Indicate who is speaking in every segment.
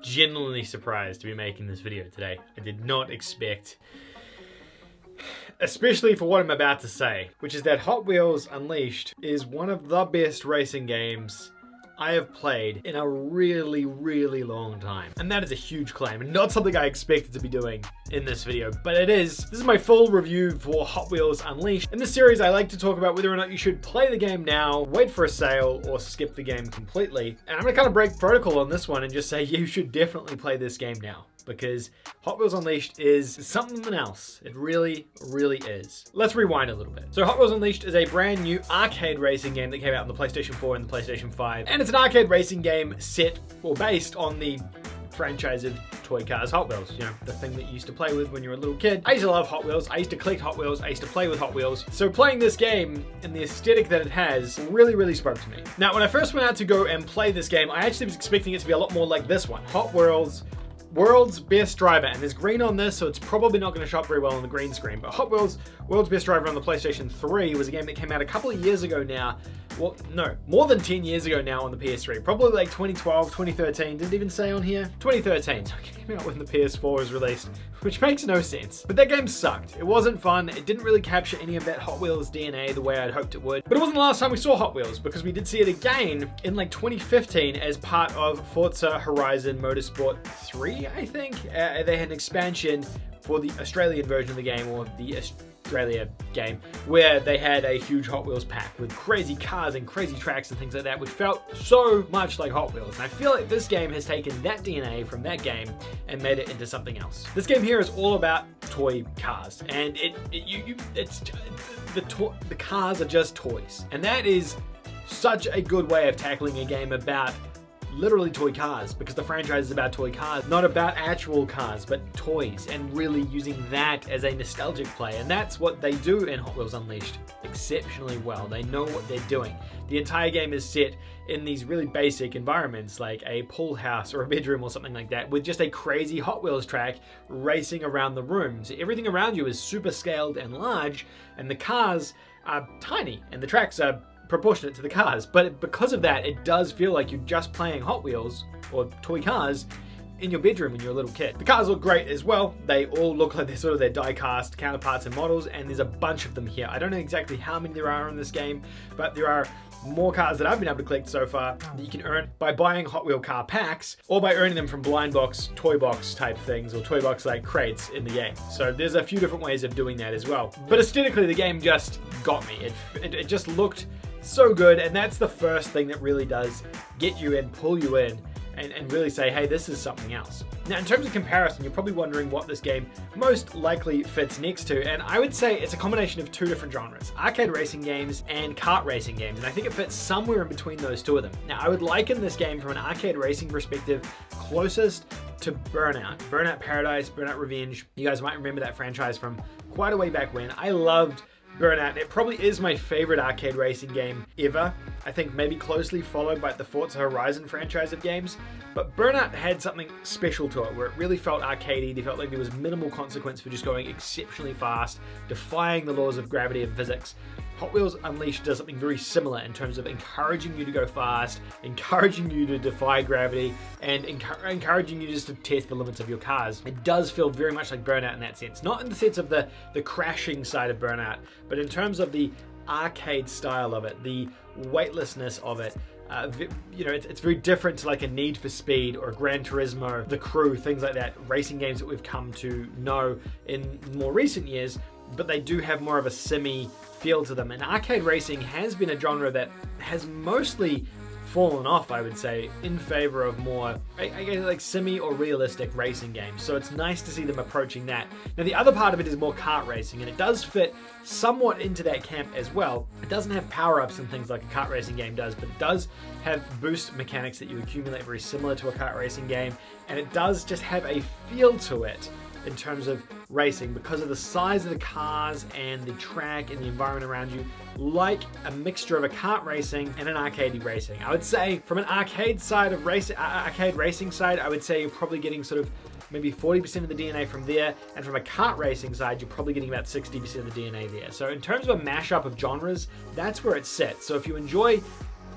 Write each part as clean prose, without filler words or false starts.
Speaker 1: genuinely surprised to be making this video today. I did not expect, especially for what I'm about to say, which is that Hot Wheels Unleashed is one of the best racing games I have played in a really, really long time. And that is a huge claim, and not something I expected to be doing in this video, but it is. This is my full review for Hot Wheels Unleashed. In this series, I like to talk about whether or not you should play the game now, wait for a sale, or skip the game completely. And I'm gonna kind of break protocol on this one and just say you should definitely play this game now, because Hot Wheels Unleashed is something else. It really, really is. Let's rewind a little bit. So Hot Wheels Unleashed is a brand new arcade racing game that came out on the PlayStation 4 and the PlayStation 5. And it's an arcade racing game set or based on the franchise of toy cars Hot Wheels, you know, the thing that you used to play with when you were a little kid. I used to love Hot Wheels, I used to collect Hot Wheels, I used to play with Hot Wheels. So playing this game and the aesthetic that it has really, really spoke to me. Now, when I first went out to go and play this game, I actually was expecting it to be a lot more like this one, Hot Wheels World's Best Driver, and there's green on this, so it's probably not going to show up very well on the green screen, but Hot Wheels World's Best Driver on the PlayStation 3 was a game that came out a couple of years ago now. Well, no, more than 10 years ago now on the PS3. Probably like 2012, 2013. Did it even say on here? 2013. So it came out when the PS4 was released, which makes no sense. But that game sucked. It wasn't fun. It didn't really capture any of that Hot Wheels DNA the way I'd hoped it would. But it wasn't the last time we saw Hot Wheels, because we did see it again in like 2015 as part of Forza Horizon Motorsport 3, I think. They had an expansion for the Australian version of the game, or the Australia game, where they had a huge Hot Wheels pack with crazy cars and crazy tracks and things like that, which felt so much like Hot Wheels. And I feel like this game has taken that DNA from that game and made it into something else. This game here is all about toy cars, and the cars are just toys, and that is such a good way of tackling a game about literally toy cars, because the franchise is about toy cars, not about actual cars, but toys, and really using that as a nostalgic play. And that's what they do in Hot Wheels Unleashed exceptionally well. They know what they're doing. The entire game is set in these really basic environments, like a pool house or a bedroom or something like that, with just a crazy Hot Wheels track racing around the room. So everything around you is super scaled and large, and the cars are tiny, and the tracks are proportionate to the cars, but because of that, it does feel like you're just playing Hot Wheels or toy cars in your bedroom when you're a little kid. The cars look great as well. They all look like they're sort of their die-cast counterparts and models, and there's a bunch of them here. I don't know exactly how many there are in this game, but there are more cars that I've been able to collect so far that you can earn by buying Hot Wheel car packs, or by earning them from blind box, toy box type things, or toy box like crates in the game. So there's a few different ways of doing that as well. But aesthetically, the game just got me. It just looked so good, and that's the first thing that really does get you and pull you in and really say, hey, this is something else. Now, in terms of comparison, you're probably wondering what this game most likely fits next to, and I would say it's a combination of two different genres, arcade racing games and kart racing games, and I think it fits somewhere in between those two of them. Now, I would liken this game from an arcade racing perspective closest to Burnout Paradise, Burnout Revenge. You guys might remember that franchise from quite a way back when. I loved Burnout. It probably is my favorite arcade racing game ever. I think maybe closely followed by the Forza Horizon franchise of games. But Burnout had something special to it, where it really felt arcadey. They felt like there was minimal consequence for just going exceptionally fast, defying the laws of gravity and physics. Hot Wheels Unleashed does something very similar in terms of encouraging you to go fast, encouraging you to defy gravity, and encouraging you just to test the limits of your cars. It does feel very much like Burnout in that sense. Not in the sense of the crashing side of Burnout, but in terms of the arcade style of it, the weightlessness of it. You know, it's very different to like a Need for Speed or a Gran Turismo, The Crew, things like that, racing games that we've come to know in more recent years, but they do have more of a simmy feel to them. And arcade racing has been a genre that has mostly fallen off, I would say, in favor of more, I guess, like simmy or realistic racing games. So it's nice to see them approaching that. Now, the other part of it is more kart racing, and it does fit somewhat into that camp as well. It doesn't have power-ups and things like a kart racing game does, but it does have boost mechanics that you accumulate very similar to a kart racing game, and it does just have a feel to it in terms of racing because of the size of the cars and the track and the environment around you, like a mixture of a kart racing and an arcade racing. I would say from an arcade side of arcade racing side, I would say you're probably getting sort of maybe 40% of the DNA from there, and from a kart racing side, you're probably getting about 60% of the DNA there. So in terms of a mashup of genres, that's where it sits. So if you enjoy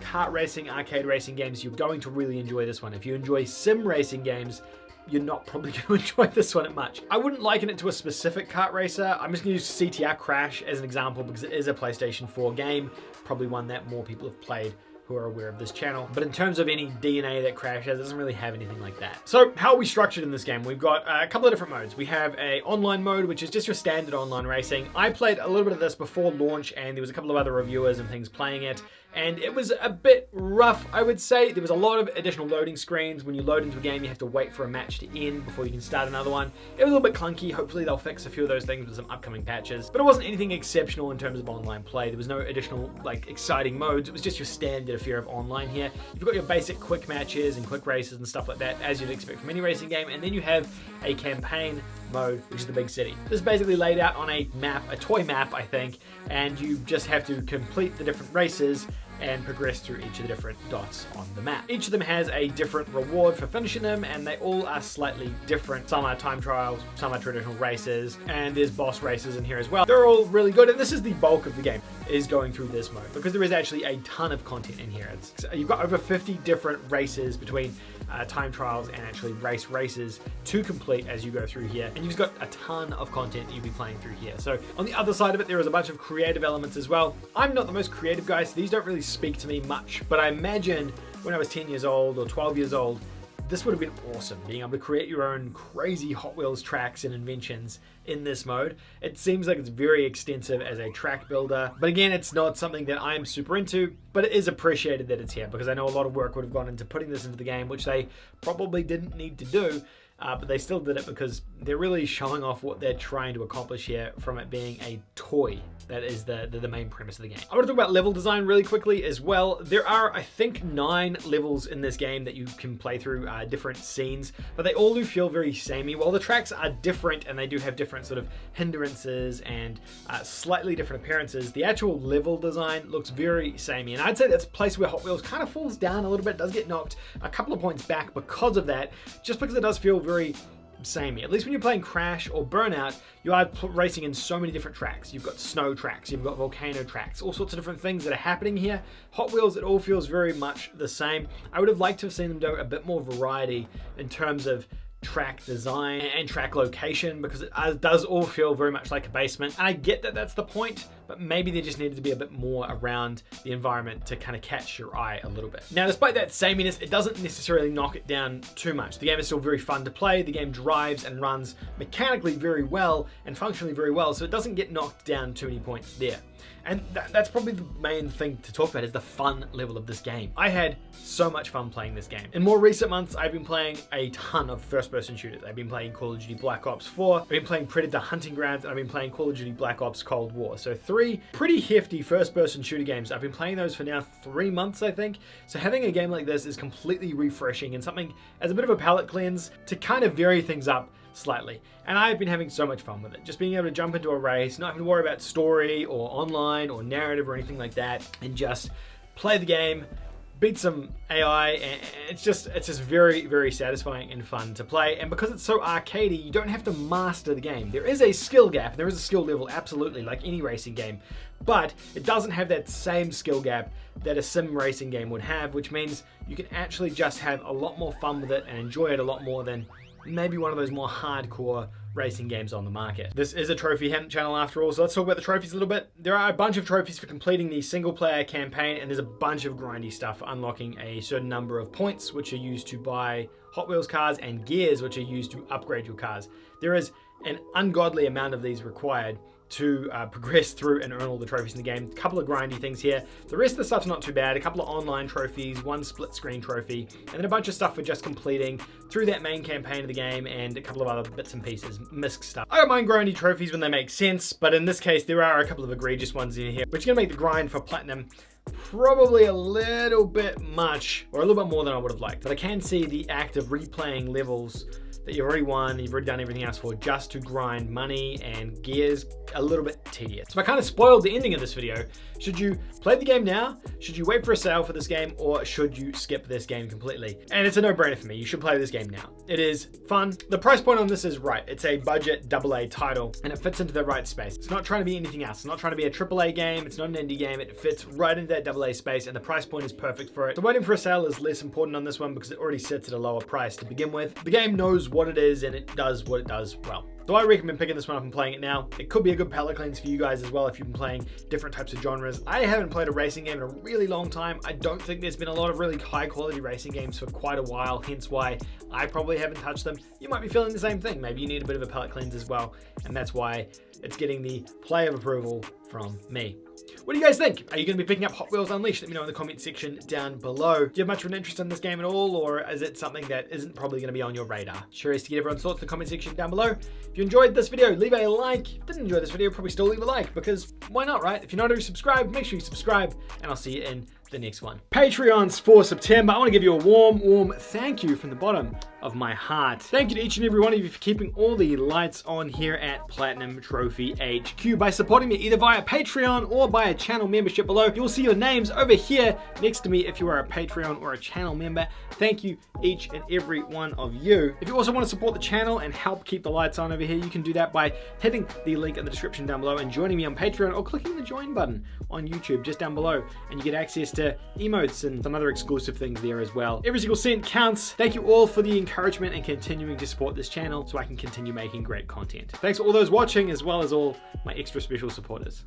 Speaker 1: kart racing, arcade racing games, you're going to really enjoy this one. If you enjoy sim racing games, you're not probably going to enjoy this one much. I wouldn't liken it to a specific kart racer. I'm just going to use CTR Crash as an example because it is a PlayStation 4 game, probably one that more people have played who are aware of this channel. But in terms of any DNA that Crash has, it doesn't really have anything like that. So how are we structured in this game? We've got a couple of different modes. We have a online mode, which is just your standard online racing. I played a little bit of this before launch, and there was a couple of other reviewers and things playing it, and it was a bit rough, I would say. There was a lot of additional loading screens. When you load into a game, you have to wait for a match to end before you can start another one. It was a little bit clunky. Hopefully they'll fix a few of those things with some upcoming patches, but it wasn't anything exceptional in terms of online play. There was no additional exciting modes. It was just your standard affair of online here. You've got your basic quick matches and quick races and stuff like that, as you'd expect from any racing game, and then you have a campaign mode, which is the big city. This is basically laid out on a map, a toy map, I think, and you just have to complete the different races and progress through each of the different dots on the map. Each of them has a different reward for finishing them, and they all are slightly different. Some are time trials, some are traditional races, and there's boss races in here as well. They're all really good, and this is the bulk of the game, is going through this mode, because there is actually a ton of content in here. You've got over 50 different races between time trials and actually races to complete as you go through here, and you've got a ton of content that you'll be playing through here. So on the other side of it, there is a bunch of creative elements as well. I'm not the most creative guy, so these don't really speak to me much, but I imagine when I was 10 years old or 12 years old, this would have been awesome, being able to create your own crazy Hot Wheels tracks and inventions in this mode. It seems like it's very extensive as a track builder, but again, it's not something that I'm super into, but it is appreciated that it's here, because I know a lot of work would have gone into putting this into the game, which they probably didn't need to do, but they still did it because they're really showing off what they're trying to accomplish here from it being a toy. That is the main premise of the game. I want to talk about level design really quickly as well. There are, I think, 9 levels in this game that you can play through, different scenes, but they all do feel very samey. While the tracks are different and they do have different sort of hindrances and slightly different appearances, the actual level design looks very samey. And I'd say that's a place where Hot Wheels kind of falls down a little bit, does get knocked a couple of points back because of that, just because it does feel very samey. At least when you're playing Crash or Burnout, you are racing in so many different tracks. You've got snow tracks, you've got volcano tracks, all sorts of different things that are happening here. Hot Wheels, it all feels very much the same. I would have liked to have seen them do a bit more variety in terms of track design and track location, because it does all feel very much like a basement. And I get that that's the point, but maybe there just needed to be a bit more around the environment to kind of catch your eye a little bit. Now, despite that sameness, it doesn't necessarily knock it down too much. The game is still very fun to play. The game drives and runs mechanically very well and functionally very well, so it doesn't get knocked down too many points there. And that's probably the main thing to talk about, is the fun level of this game. I had so much fun playing this game. In more recent months, I've been playing a ton of first-person shooters. I've been playing Call of Duty Black Ops 4, I've been playing Predator Hunting Grounds, and I've been playing Call of Duty Black Ops Cold War. So 3 pretty hefty first-person shooter games. I've been playing those for now 3 months, I think. So having a game like this is completely refreshing and something as a bit of a palate cleanse to kind of vary things up slightly. And I've been having so much fun with it. Just being able to jump into a race, not having to worry about story or online or narrative or anything like that, and just play the game, beat some AI, and it's just very, very satisfying and fun to play. And because it's so arcadey, you don't have to master the game. There is a skill gap, there is a skill level, absolutely, like any racing game, but it doesn't have that same skill gap that a sim racing game would have, which means you can actually just have a lot more fun with it and enjoy it a lot more than maybe one of those more hardcore racing games on the market. This is a trophy hunt channel after all, so let's talk about the trophies a little bit. There are a bunch of trophies for completing the single player campaign, and there's a bunch of grindy stuff for unlocking a certain number of points, which are used to buy Hot Wheels cars, and gears, which are used to upgrade your cars. There is an ungodly amount of these required to progress through and earn all the trophies in the game. A couple of grindy things here. The rest of the stuff's not too bad. A couple of online trophies, 1 split screen trophy, and then a bunch of stuff for just completing through that main campaign of the game, and a couple of other bits and pieces, misc stuff. I don't mind grindy trophies when they make sense, but in this case, there are a couple of egregious ones in here, which are gonna make the grind for platinum probably a little bit much, or a little bit more than I would have liked. But I can see the act of replaying levels that you've already won, you've already done everything else for, just to grind money and gears. A little bit tedious. So I kind of spoiled the ending of this video. Should you play the game now? Should you wait for a sale for this game? Or should you skip this game completely? And it's a no-brainer for me. You should play this game now. It is fun. The price point on this is right. It's a budget AA title and it fits into the right space. It's not trying to be anything else. It's not trying to be a AAA game. It's not an indie game. It fits right into that AA space and the price point is perfect for it. So waiting for a sale is less important on this one because it already sits at a lower price to begin with. The game knows what it is and it does what it does well. So I recommend picking this one up and playing it now. It could be a good palate cleanse for you guys as well if you've been playing different types of genres. I haven't played a racing game in a really long time. I don't think there's been a lot of really high quality racing games for quite a while, hence why I probably haven't touched them. You might be feeling the same thing. Maybe you need a bit of a palate cleanse as well, and that's why it's getting the play of approval from me. What do you guys think? Are you going to be picking up Hot Wheels Unleashed? Let me know in the comment section down below. Do you have much of an interest in this game at all, or is it something that isn't probably going to be on your radar? Curious to get everyone's thoughts in the comment section down below. If you enjoyed this video, leave a like. If you didn't enjoy this video, probably still leave a like, because why not, right? If you're not already subscribed, make sure you subscribe, and I'll see you in the next one. Patreons for September. I want to give you a warm thank you from the bottom of my heart. Thank you to each and every one of you for keeping all the lights on here at Platinum Trophy HQ by supporting me either via Patreon or by a channel membership below. You will see your names over here next to me if you are a Patreon or a channel member. Thank you each and every one of you. If you also want to support the channel and help keep the lights on over here, you can do that by hitting the link in the description down below and joining me on Patreon, or clicking the join button on YouTube just down below, and you get access to emotes and some other exclusive things there as well. Every single cent counts. Thank you all for the encouragement and continuing to support this channel so I can continue making great content. Thanks for all those watching, as well as all my extra special supporters.